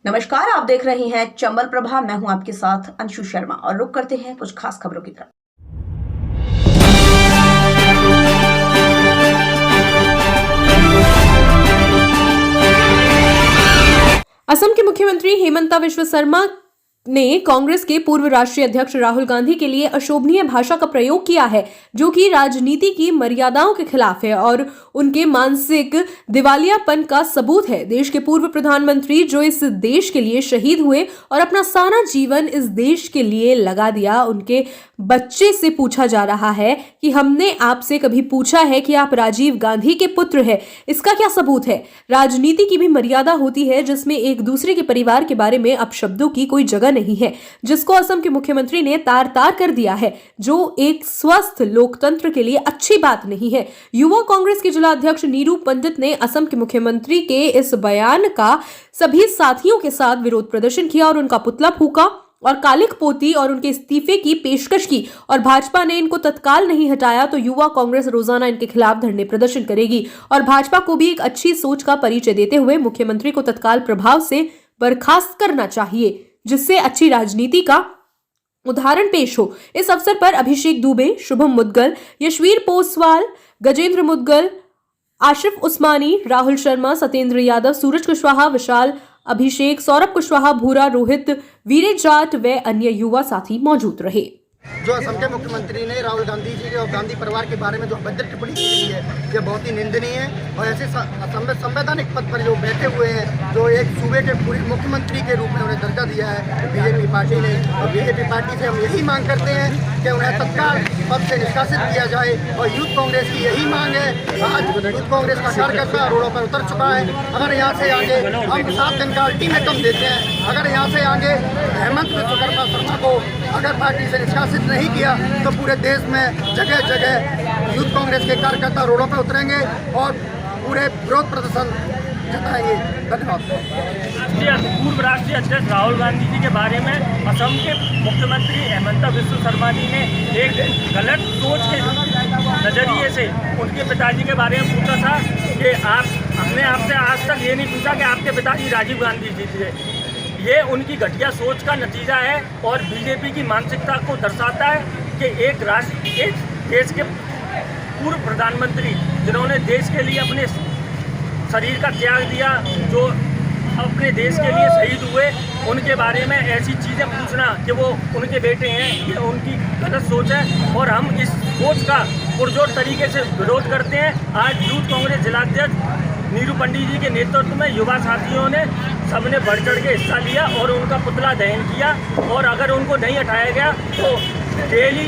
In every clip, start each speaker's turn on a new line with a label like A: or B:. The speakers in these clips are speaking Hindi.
A: नमस्कार, आप देख रहे हैं चंबल प्रभा। मैं हूं आपके साथ अंशु शर्मा और रुक करते हैं कुछ खास खबरों की तरफ। असम के मुख्यमंत्री हेमंता बिस्वा शर्मा ने कांग्रेस के पूर्व राष्ट्रीय अध्यक्ष राहुल गांधी के लिए अशोभनीय भाषा का प्रयोग किया है, जो कि राजनीति की मर्यादाओं के खिलाफ है और उनके मानसिक दिवालियापन का सबूत है। देश के पूर्व प्रधानमंत्री जो इस देश के लिए शहीद हुए और अपना सारा जीवन इस देश के लिए लगा दिया, उनके बच्चे से पूछा जा रहा है कि हमने आपसे कभी पूछा है कि आप राजीव गांधी के पुत्र हैं? इसका क्या सबूत है? राजनीति की भी मर्यादा होती है, जिसमें एक दूसरे के परिवार के बारे में अपशब्दों की कोई जगह नहीं है, जिसको असम के मुख्यमंत्री ने तार तार कर दिया है, जो एक स्वस्थ लोकतंत्र के लिए अच्छी बात नहीं है। युवा कांग्रेस के जिला अध्यक्ष नीरू पंडित ने असम के मुख्यमंत्री के इस बयान का सभी साथियों के साथ विरोध प्रदर्शन किया और उनका पुतला फूका और कालिक पोती और उनके इस्तीफे की पेशकश की और भाजपा ने इनको तत्काल नहीं हटाया तो युवा कांग्रेस रोजाना इनके खिलाफ धरने प्रदर्शन करेगी और भाजपा को भी एक अच्छी सोच का परिचय देते हुए मुख्यमंत्री को तत्काल प्रभाव से बर्खास्त करना चाहिए, जिससे अच्छी राजनीति का उदाहरण पेश हो। इस अवसर पर अभिषेक दुबे, शुभम मुदगल, यशवीर पोसवाल, गजेंद्र मुदगल, आशिफ उस्मानी, राहुल शर्मा, सत्येंद्र यादव, सूरज कुशवाहा, विशाल अभिषेक, सौरभ कुशवाहा, भूरा, रोहित, वीरे जाट व अन्य युवा साथी मौजूद रहे।
B: जो असम के मुख्यमंत्री ने राहुल गांधी जी के और गांधी परिवार के बारे में जो अभद्र टिप्पणी की गई है, यह बहुत ही निंदनीय है। और ऐसे संवैधानिक पद पर जो बैठे हुए हैं, जो एक सूबे के पूरे मुख्यमंत्री के रूप में उन्हें दर्जा दिया है बीजेपी पार्टी ने, और बीजेपी पार्टी से हम यही मांग करते हैं कि उन्हें तत्काल पद से निष्कासित किया जाए। और यूथ कांग्रेस की यही मांग है। आज यूथ कांग्रेस का कार्यकर्ता रोडों पर उतर चुका है। अगर यहाँ से आगे हम 7 दिन का अल्टीमेटम देते हैं, अगर यहाँ से आगे हेमंत बिस्वा शर्मा को अगर पार्टी से निष्कासित नहीं किया तो पूरे देश में जगह जगह यूथ कांग्रेस के कार्यकर्ता रोडों पर उतरेंगे और पूरे विरोध प्रदर्शन जताएंगे। धन्यवाद।
C: पूर्व राष्ट्रीय अध्यक्ष राहुल गांधी जी के बारे में असम के मुख्यमंत्री हेमंता बिस्वा शर्मा जी ने एक गलत सोच के नजरिए से उनके पिताजी के बारे में पूछा था कि हमने आपसे आज तक ये नहीं पूछा कि आपके पिताजी राजीव गांधी जी थे। ये उनकी घटिया सोच का नतीजा है और बीजेपी की मानसिकता को दर्शाता है कि एक देश के पूर्व प्रधानमंत्री जिन्होंने देश के लिए अपने शरीर का त्याग दिया, जो अपने देश के लिए शहीद हुए, उनके बारे में ऐसी चीज़ें पूछना कि वो उनके बेटे हैं, ये उनकी गलत सोच है और हम इस सोच का पुरजोर तरीके से विरोध करते हैं। आज यूथ कांग्रेस जिलाध्यक्ष नीरू पंडित जी के नेतृत्व में युवा साथियों ने सबने बढ़ चढ़ के हिस्सा लिया और उनका पुतला दहन किया। और अगर उनको नहीं हटाया गया तो डेली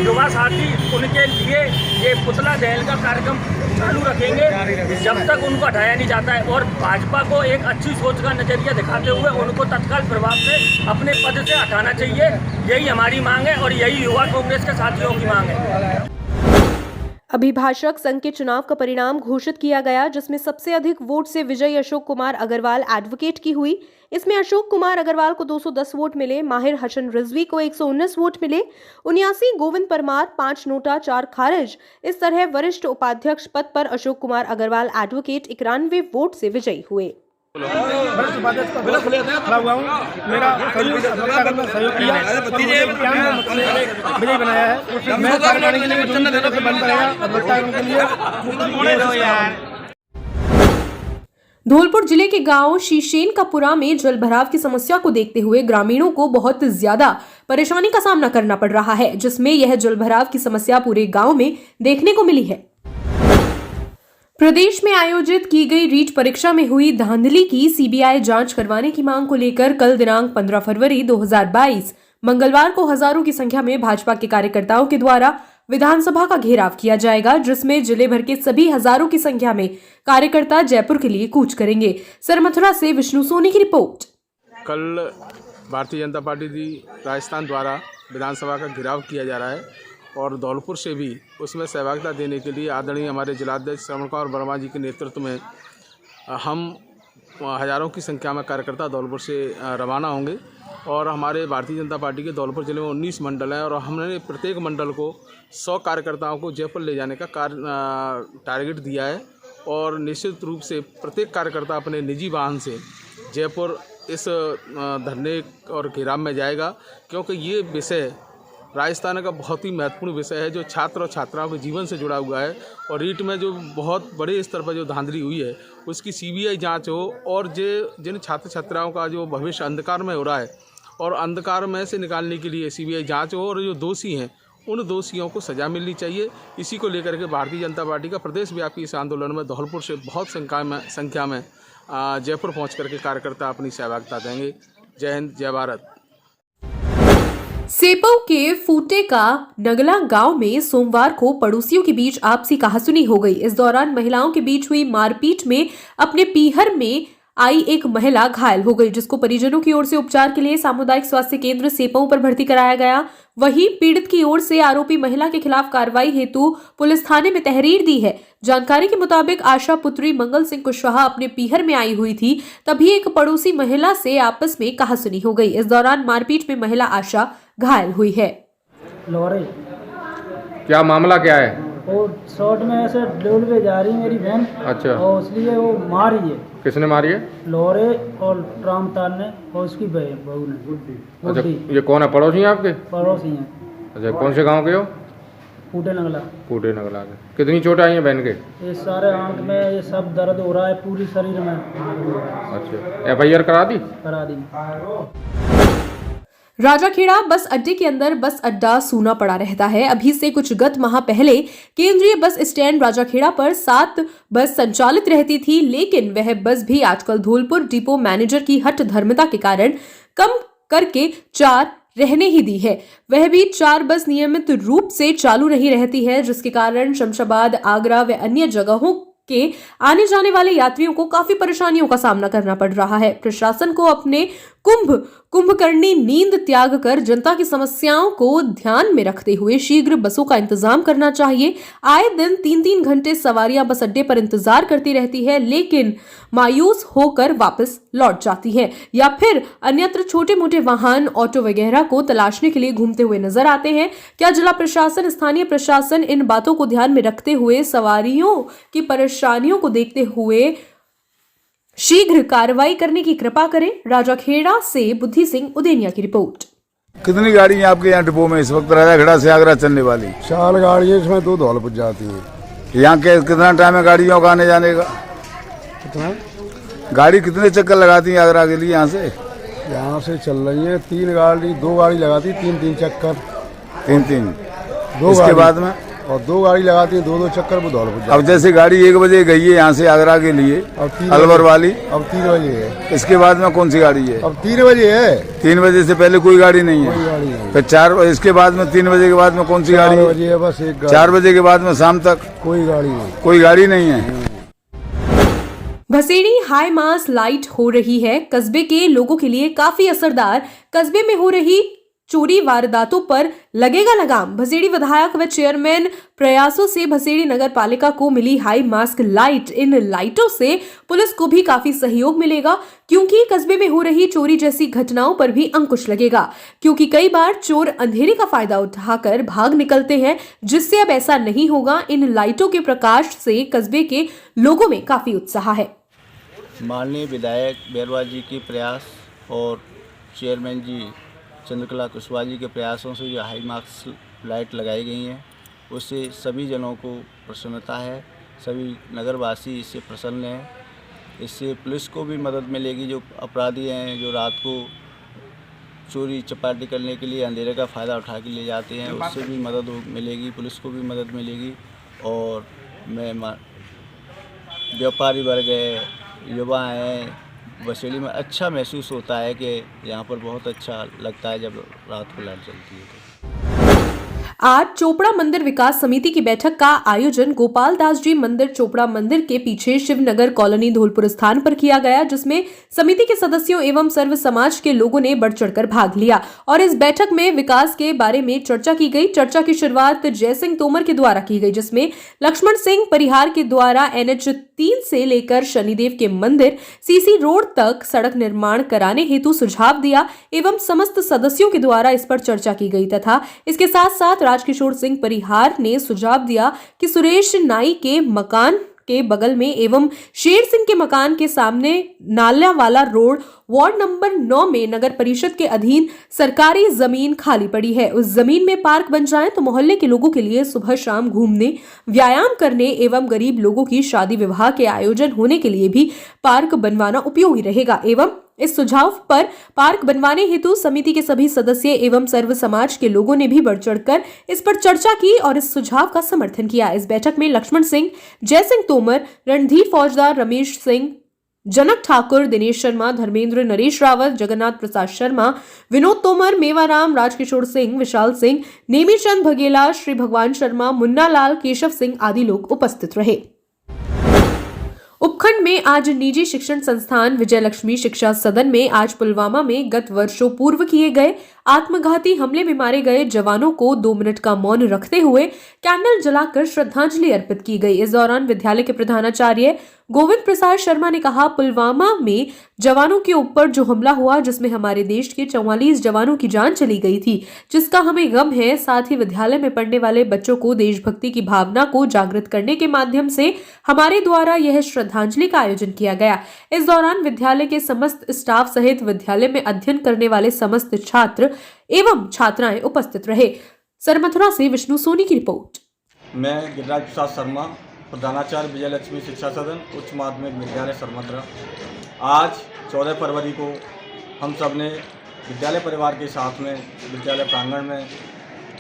C: युवा साथी उनके लिए ये पुतला दहन का कार्यक्रम चालू रखेंगे जब तक उनको हटाया नहीं जाता है। और भाजपा को एक अच्छी सोच का नजरिया दिखाते हुए उनको तत्काल प्रभाव से अपने पद से हटाना चाहिए। यही हमारी मांग है और यही युवा कांग्रेस के साथियों की मांग है।
A: अभिभाषक संघ के चुनाव का परिणाम घोषित किया गया, जिसमें सबसे अधिक वोट से विजयी अशोक कुमार अग्रवाल एडवोकेट की हुई। इसमें अशोक कुमार अग्रवाल को 210 वोट मिले, माहिर हसन रिजवी को 119 वोट मिले, 79 गोविंद परमार, 5 नोटा, 4 खारिज। इस तरह वरिष्ठ उपाध्यक्ष पद पर अशोक कुमार अग्रवाल एडवोकेट 91 वोट से विजयी हुए।
D: खड़ा हुआ हूँ, मेरा सहयोग किया, विजयी बनाया है। मैं कार्य करने के लिए बन पाएगा।
A: धौलपुर जिले के गांव शीशेनकापुरा में जलभराव की समस्या को देखते हुए ग्रामीणों को बहुत ज्यादा परेशानी का सामना करना पड़ रहा है, जिसमें यह जलभराव की समस्या पूरे गांव में देखने को मिली है। प्रदेश में आयोजित की गई रीट परीक्षा में हुई धांधली की सीबीआई जांच करवाने की मांग को लेकर कल दिनांक 15 फरवरी 2022 मंगलवार को हजारों की संख्या में भाजपा के कार्यकर्ताओं के द्वारा विधानसभा का घेराव किया जाएगा, जिसमें जिले भर के सभी हजारों की संख्या में कार्यकर्ता जयपुर के लिए कूच करेंगे। सरमथुरा से विष्णु सोनी की रिपोर्ट।
E: कल भारतीय जनता पार्टी राजस्थान द्वारा विधानसभा का घेराव किया जा रहा है और धौलपुर से भी उसमें सहभागिता देने के लिए आदरणीय हमारे जिलाध्यक्ष श्रवण कुमार वर्मा जी के नेतृत्व में हम हज़ारों की संख्या में कार्यकर्ता धौलपुर से रवाना होंगे। और हमारे भारतीय जनता पार्टी के धौलपुर जिले में 19 मंडल हैं और हमने प्रत्येक मंडल को 100 कार्यकर्ताओं को जयपुर ले जाने का टारगेट दिया है। और निश्चित रूप से प्रत्येक कार्यकर्ता अपने निजी वाहन से जयपुर इस धरने और घेराव में जाएगा, क्योंकि ये विषय राजस्थान का बहुत ही महत्वपूर्ण विषय है जो छात्र और छात्राओं के जीवन से जुड़ा हुआ है। और रीट में जो बहुत बड़े स्तर पर जो धांधली हुई है उसकी सीबीआई जांच हो, और जिन छात्र छात्राओं का जो भविष्य अंधकार में हो रहा है और अंधकार में से निकालने के लिए सीबीआई जांच हो, और जो दोषी हैं उन दोषियों को सज़ा मिलनी चाहिए। इसी को लेकर के भारतीय जनता पार्टी का प्रदेश व्यापी इस आंदोलन में धौलपुर से बहुत संख्या में जयपुर पहुँच करके कार्यकर्ता अपनी सहभागिता देंगे। जय हिंद, जय भारत।
A: सेपऊ के फूटे का नगला गांव में सोमवार को पड़ोसियों के बीच आपसी कहासुनी हो गई। इस दौरान महिलाओं के बीच हुई मारपीट में अपने पीहर में आई एक महिला घायल हो गई, जिसको परिजनों की ओर से उपचार के लिए सामुदायिक स्वास्थ्य केंद्र सेपऊ पर भर्ती कराया गया। वहीं पीड़ित की ओर से आरोपी महिला के खिलाफ कार्रवाई हेतु पुलिस थाने में तहरीर दी है। जानकारी के मुताबिक आशा पुत्री मंगल सिंह कुशवाहा अपने पीहर में आई हुई थी, तभी एक पड़ोसी महिला से आपस में कहासुनी हो गई। इस दौरान मारपीट में महिला आशा घायल हुई है।
F: लोरे
D: क्या मामला क्या है?
F: और शॉर्ट में ऐसे डोल पे जा रही मेरी बहन।
D: अच्छा।
F: और इसलिए वो मारी है।
D: किसने मारी है?
F: लोरे और रामताल ने और उसकी बहू ने।
D: अच्छा, ये कौन है? पड़ोसी हैं आपके?
F: पड़ोसी हैं।
D: अच्छा, कौन से गांव के हो?
F: फूटे नगला।
D: फूटे नगला के। कितनी चोट आई है बहन के?
F: ये सारे आंख में ये सब दर्द हो रहा है, पूरी शरीर में।
D: अच्छा, FIR करा दी?
F: करा दी।
A: राजाखेड़ा बस अड्डे के अंदर बस अड्डा सूना पड़ा रहता है। अभी से कुछ गत माह पहले केंद्रीय बस स्टैंड राजाखेड़ा पर 7 बस संचालित रहती थी, लेकिन वह बस भी आजकल धौलपुर डिपो मैनेजर की हठ धर्मता के कारण कम करके 4 रहने ही दी है। वह भी 4 बस नियमित रूप से चालू नहीं रहती है, जिसके कारण शमशाबाद, आगरा व अन्य जगहों के आने जाने वाले यात्रियों को काफी परेशानियों का सामना करना पड़ रहा है। प्रशासन को अपने कुंभकर्णी नींद त्याग कर जनता की समस्याओं को ध्यान में रखते हुए शीघ्र बसों का इंतजाम करना चाहिए। आए दिन 3-3 घंटे सवारियां बस अड्डे पर इंतजार करती रहती है, लेकिन मायूस होकर वापस लौट जाती हैं, या फिर अन्यत्र छोटे मोटे वाहन, ऑटो वगैरह को तलाशने के लिए घूमते हुए नजर आते हैं। क्या जिला प्रशासन, स्थानीय प्रशासन इन बातों को ध्यान में रखते हुए सवारियों की परेशानियों को देखते हुए शीघ्र कार्रवाई करने की कृपा करें? राजाखेड़ा से बुद्धि सिंह उदेनिया की रिपोर्ट।
G: कितनी गाड़ी है आपके यहाँ डिपो में इस वक्त राजाखेड़ा से आगरा चलने वाली?
H: 4 गाड़ी है, इसमें 2 धौलपुर जाती है।
G: यहाँ के कितना टाइम है गाड़ियों का आने जाने का?
H: कितना
G: गाड़ी कितने चक्कर लगाती है आगरा के लिए?
H: यहाँ से चल रही है 3 गाड़ी, 2 गाड़ी लगाती है 3-3 चक्कर।
G: 3-3
H: 2
G: इसके
H: गाड़ी,
G: बाद में
H: और 2 गाड़ी लगाती है 2-2 चक्कर, वो धौलपुर जाती
G: अब जैसे गाड़ी 1 बजे गई है यहाँ से आगरा के लिए
H: अब 3
G: अलवर वाली,
H: अब 3 बजे है।
G: इसके बाद में कौन सी गाड़ी है?
H: अब 3 बजे है।
G: 3 बजे से पहले कोई गाड़ी नहीं
H: कोई
G: है?
H: गाड़ी नहीं।
G: फिर 4 इसके बाद में 3 बजे के बाद में कौन सी गाड़ी
H: 4
G: है?
H: बजे है बस एक गाड़ी।
G: 4 बजे के बाद में शाम तक
H: कोई गाड़ी नहीं।
G: कोई गाड़ी नहीं है।
A: भसेड़ी हाई मास लाइट हो रही है कस्बे के लोगों के लिए काफी असरदार। कस्बे में हो रही चोरी वारदातों पर लगेगा लगाम। भसेड़ी विधायक व चेयरमैन प्रयासों से भसेड़ी नगर पालिका को मिली हाई मास्क लाइट। इन लाइटों से पुलिस को भी काफी सहयोग मिलेगा, क्योंकि कस्बे में हो रही चोरी जैसी घटनाओं पर भी अंकुश लगेगा, क्योंकि कई बार चोर अंधेरे का फायदा उठाकर भाग निकलते हैं, जिससे अब ऐसा नहीं होगा। इन लाइटों के प्रकाश से कस्बे के लोगों में काफी उत्साह है।
I: माननीय विधायक बैरवा जी के प्रयास और चेयरमैन जी चंद्रकला कुशवाहा जी के प्रयासों से जो हाई मास्क लाइट लगाई गई हैं, उससे सभी जनों को प्रसन्नता है। सभी नगरवासी इससे प्रसन्न हैं। इससे पुलिस को भी मदद मिलेगी। जो अपराधी हैं, जो रात को चोरी चपाटी करने के लिए अंधेरे का फ़ायदा उठा के ले जाते हैं, उससे भी मदद मिलेगी, पुलिस को भी मदद मिलेगी। और मैं व्यापारी वर्ग है, युवा हैं, भसेड़ी में अच्छा महसूस होता है कि यहाँ पर बहुत अच्छा लगता है जब रात को लाइट चलती है।
A: आज चोपड़ा मंदिर विकास समिति की बैठक का आयोजन गोपाल दास जी मंदिर चोपड़ा मंदिर के पीछे शिवनगर कॉलोनी धौलपुर स्थान पर किया गया, जिसमें समिति के सदस्यों एवं सर्व समाज के लोगों ने बढ़ चढ़कर भाग लिया और इस बैठक में विकास के बारे में चर्चा की गई। चर्चा की शुरुआत जय सिंह तोमर के द्वारा की गई, जिसमें लक्ष्मण सिंह परिहार के द्वारा NH 3 से लेकर शनिदेव के मंदिर CC रोड तक सड़क निर्माण कराने हेतु सुझाव दिया एवं समस्त सदस्यों के द्वारा इस पर चर्चा की गई, तथा इसके साथ साथ राजकिशोर सिंह परिहार ने सुझाव दिया कि सुरेश नाई के मकान के बगल में एवं शेर सिंह के मकान के सामने नाला वाला रोड वार्ड नंबर 9 में नगर परिषद के अधीन सरकारी जमीन खाली पड़ी है। उस जमीन में पार्क बन जाए तो मोहल्ले के लोगों के लिए सुबह शाम घूमने, व्यायाम करने एवं गरीब लोगों की शादी विवाह के आयोजन होने के लिए भी पार्क बनवाना उपयोगी रहेगा। एवं इस सुझाव पर पार्क बनवाने हेतु समिति के सभी सदस्य एवं सर्व समाज के लोगों ने भी बढ़ चढ़कर इस पर चर्चा की और इस सुझाव का समर्थन किया। इस बैठक में लक्ष्मण सिंह, जय सिंह तोमर, रणधीर फौजदार, रमेश सिंह, जनक ठाकुर, दिनेश शर्मा, धर्मेंद्र, नरेश रावत, जगन्नाथ प्रसाद शर्मा, विनोद तोमर, मेवाराम, राजकिशोर सिंह, विशाल सिंह, नेमीचंद भगेला, श्री भगवान शर्मा, मुन्ना लाल, केशव सिंह आदि लोग उपस्थित रहे। उपखंड में आज निजी शिक्षण संस्थान विजय लक्ष्मी शिक्षा सदन में आज पुलवामा में गत वर्षों पूर्व किए गए आत्मघाती हमले में मारे गए जवानों को 2 मिनट का मौन रखते हुए कैंडल जलाकर श्रद्धांजलि अर्पित की गई। इस दौरान विद्यालय के प्रधानाचार्य गोविंद प्रसाद शर्मा ने कहा, पुलवामा में जवानों के ऊपर जो हमला हुआ जिसमें हमारे देश के 44 जवानों की जान चली गई थी, जिसका हमें गम है। साथ ही विद्यालय में पढ़ने वाले बच्चों को देशभक्ति की भावना को जागृत करने के माध्यम से हमारे द्वारा यह श्रद्धांजलि का आयोजन किया गया। इस दौरान विद्यालय के समस्त स्टाफ सहित विद्यालय में अध्ययन करने वाले समस्त छात्र एवं छात्राएं उपस्थित रहे। सरमथुरा से विष्णु सोनी की रिपोर्ट।
J: मैं गिरिराज प्रसाद शर्मा, प्रधानाचार्य विजय लक्ष्मी शिक्षा सदन उच्च माध्यमिक विद्यालय सरमथुरा। आज 14 फरवरी को हम सब ने विद्यालय परिवार के साथ में विद्यालय प्रांगण में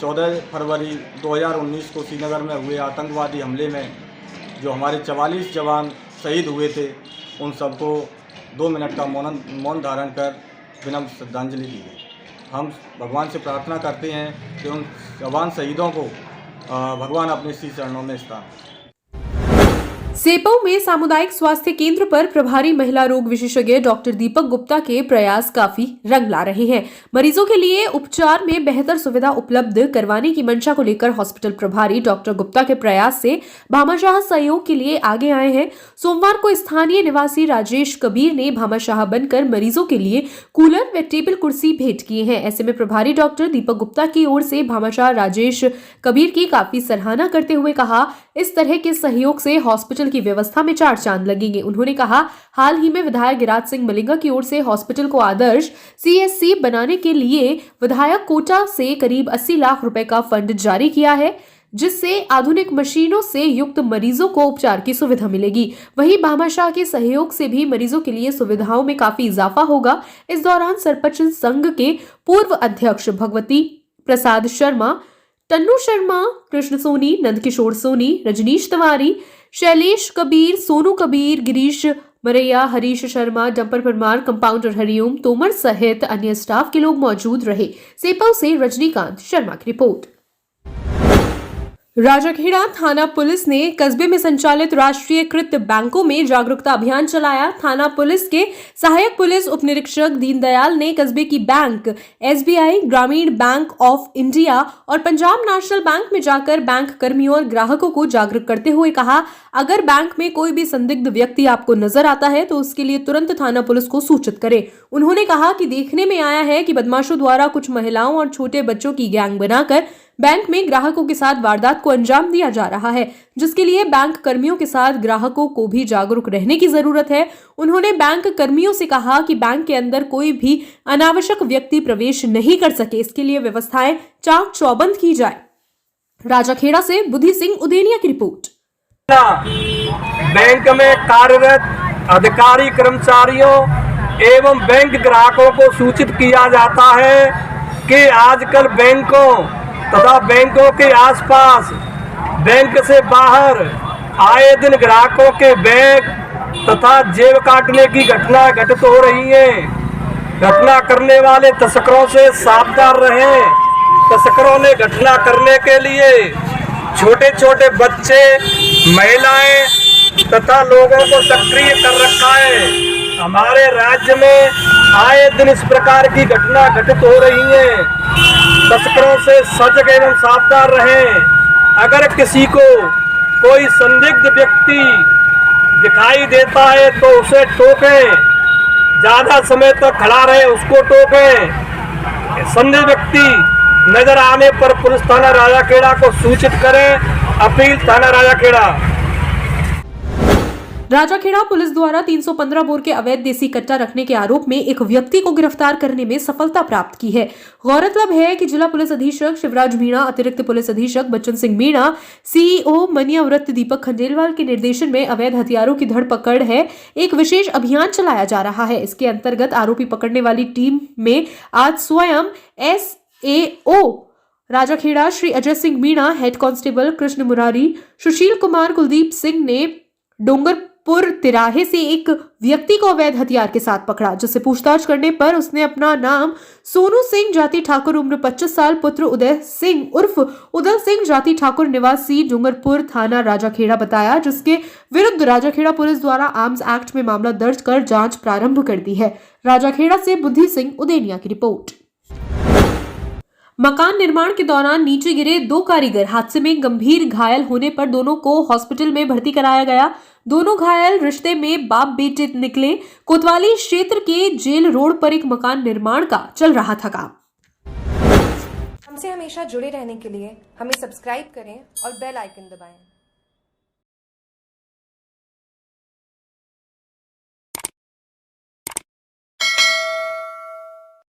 J: 14 फरवरी 2019 को श्रीनगर में हुए आतंकवादी हमले में जो हमारे 44 जवान शहीद हुए थे, उन सबको 2 मिनट का मौन धारण कर विनम्र श्रद्धांजलि दी गई। हम भगवान से प्रार्थना करते हैं कि उन जवान शहीदों को भगवान अपने श्री चरणों में स्थान।
A: सेपऊ में सामुदायिक स्वास्थ्य केंद्र पर प्रभारी महिला रोग विशेषज्ञ डॉक्टर दीपक गुप्ता के प्रयास काफी रंग ला रहे हैं। मरीजों के लिए उपचार में बेहतर सुविधा उपलब्ध करवाने की मंशा को लेकर हॉस्पिटल प्रभारी डॉक्टर गुप्ता के प्रयास से भामाशाह सहयोग के लिए आगे आए हैं। सोमवार को स्थानीय निवासी राजेश कबीर ने भामाशाह बनकर मरीजों के लिए कूलर व टेबल कुर्सी भेंट किए हैं। ऐसे में प्रभारी डॉक्टर दीपक गुप्ता की ओर से भामाशाह राजेश कबीर की काफी सराहना करते हुए कहा, इस तरह के सहयोग से हॉस्पिटल की व्यवस्था में 4 चांद लगेंगे। उन्होंने कहा, हाल ही में विधायक गिरिराज सिंह मलिंगा की ओर से हॉस्पिटल को आदर्श CSC बनाने के लिए विधायक कोटा से करीब 80 लाख रुपए का फंड जारी किया है, जिससे आधुनिक मशीनों से युक्त मरीजों को उपचार की सुविधा मिलेगी। वहीं भामाशाह के सहयोग से भी मरीजों के लिए सुविधाओं में काफी इजाफा होगा। इस दौरान सरपंच संघ के पूर्व अध्यक्ष भगवती प्रसाद शर्मा, टन्नू शर्मा, कृष्ण सोनी, नंदकिशोर सोनी, रजनीश तिवारी, शैलेश कबीर, सोनू कबीर, गिरीश मरैया, हरीश शर्मा, डंपर परमार, कंपाउंडर हरिओम तोमर सहित अन्य स्टाफ के लोग मौजूद रहे। सेपऊ से रजनीकांत शर्मा की रिपोर्ट। राजाखेड़ा थाना पुलिस ने कस्बे में संचालित राष्ट्रीयकृत बैंकों में जागरूकता अभियान चलाया। थाना पुलिस के सहायक पुलिस उप निरीक्षक दीनदयाल ने कस्बे की बैंक, SBI, ग्रामीण बैंक ऑफ इंडिया और पंजाब नेशनल बैंक में जाकर बैंक कर्मियों और ग्राहकों को जागरूक करते हुए कहा, अगर बैंक में कोई भी संदिग्ध व्यक्ति आपको नजर आता है तो उसके लिए तुरंत थाना पुलिस को सूचित करें। उन्होंने कहा कि देखने में आया है कि बदमाशों द्वारा कुछ महिलाओं और छोटे बच्चों की गैंग बनाकर बैंक में ग्राहकों के साथ वारदात को अंजाम दिया जा रहा है, जिसके लिए बैंक कर्मियों के साथ ग्राहकों को भी जागरूक रहने की जरूरत है। उन्होंने बैंक कर्मियों से कहा कि बैंक के अंदर कोई भी अनावश्यक व्यक्ति प्रवेश नहीं कर सके, इसके लिए व्यवस्थाएं चाक चौबंद की जाए। राजाखेड़ा से बुद्धि सिंह उदेनिया की रिपोर्ट।
D: बैंक में कार्यरत अधिकारी कर्मचारियों एवं बैंक ग्राहकों को सूचित किया जाता है कि आजकल बैंकों तथा बैंकों के आसपास, बैंक से बाहर आए दिन ग्राहकों के बैग तथा जेब काटने की घटना घटित हो रही है। घटना करने वाले तस्करों से सावधान रहें। तस्करों ने घटना करने के लिए छोटे छोटे बच्चे, महिलाएं तथा लोगों को सक्रिय कर रखा है। हमारे राज्य में आए दिन इस प्रकार की घटना घटित हो रही है। तस्करों से सजग एवं सावधान रहें। अगर किसी को कोई संदिग्ध व्यक्ति दिखाई देता है तो उसे टोकें, ज़्यादा समय तक खड़ा रहे उसको टोकें। संदिग्ध व्यक्ति नजर आने पर पुलिस थाना राजाखेड़ा को सूचित करें। अपील थाना राजाखेड़ा।
A: राजाखेड़ा पुलिस द्वारा 315 बोर के अवैध देसी कट्टा रखने के आरोप में एक व्यक्ति को गिरफ्तार करने में सफलता प्राप्त की है। गौरतलब है कि जिला पुलिस अधीक्षक शिवराज मीणा, अतिरिक्त पुलिस अधीक्षक बच्चन सिंह मीणा, सीईओ मनियाव्रत दीपक खंडेलवाल के निर्देशन में अवैध हथियारों की धरपकड़ है एक विशेष अभियान चलाया जा रहा है। इसके अंतर्गत आरोपी पकड़ने वाली टीम में आज स्वयं SAO Rajakhera Shri Ajay Singh Meena, head constable Krishna Murari, Sushil Kumar, Kuldeep Singh ने डोंगरपुर तिराहे से एक व्यक्ति को अवैध हथियार के साथ पकड़ा, जिससे पूछताछ करने पर उसने अपना नाम सोनू सिंह जाति ठाकुर, उम्र 25 साल, पुत्र उदय सिंह उर्फ उदल सिंह जाति ठाकुर, निवासी डोंगरपुर, थाना राजाखेड़ा बताया, जिसके विरुद्ध राजाखेड़ा पुलिस द्वारा आर्म्स एक्ट में मामला दर्ज कर जांच प्रारंभ कर दी है। राजाखेड़ा से बुद्धि सिंह उदेनिया की रिपोर्ट। मकान निर्माण के दौरान नीचे गिरे 2 कारीगर हादसे में गंभीर घायल होने पर दोनों को हॉस्पिटल में भर्ती कराया गया। दोनों घायल रिश्ते में बाप बेटे निकले। कोतवाली क्षेत्र के जेल रोड पर एक मकान निर्माण का चल रहा था काम।
K: हमसे हमेशा जुड़े रहने के लिए हमें सब्सक्राइब करें और बेल आइकन दबाएं।